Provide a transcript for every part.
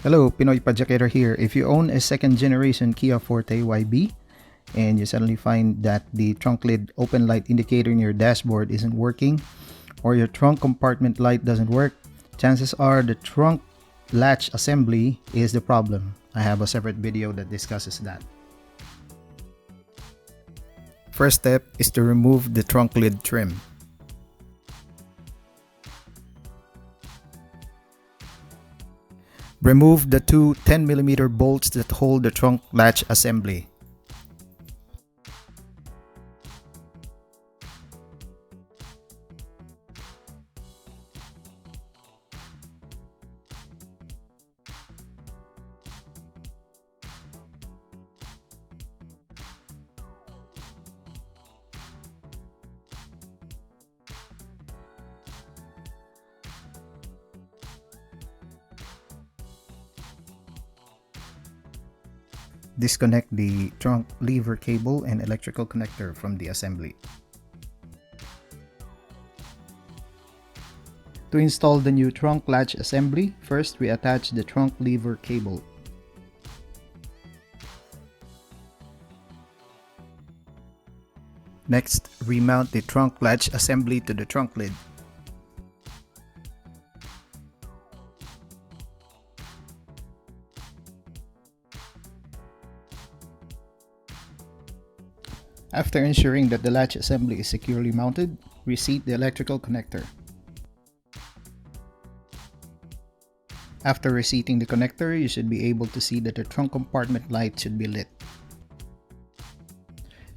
Hello, Pinoy Pajakator here. If you own a second generation Kia Forte YB and you suddenly find that the trunk lid open light indicator in your dashboard isn't working, or your trunk compartment light doesn't work, chances are the trunk latch assembly is the problem. I have a separate video that discusses that. First step is to remove the trunk lid trim. Remove the two 10mm bolts that hold the trunk latch assembly. Disconnect the trunk lever cable and electrical connector from the assembly. To install the new trunk latch assembly, first we attach the trunk lever cable. Next, remount the trunk latch assembly to the trunk lid. After ensuring that the latch assembly is securely mounted, reseat the electrical connector. After reseating the connector, you should be able to see that the trunk compartment light should be lit.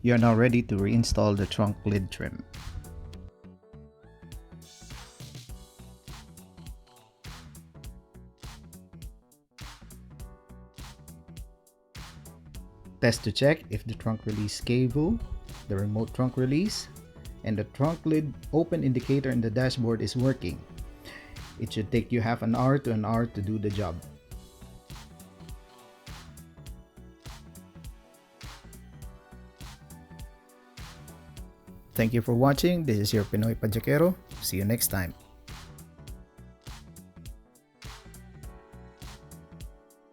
You are now ready to reinstall the trunk lid trim. Test to check if the trunk release cable, the remote trunk release, and the trunk lid open indicator in the dashboard is working. It should take you half an hour to an hour to do the job. Thank you for watching. This is your Pinoy Pajakator. See you next time.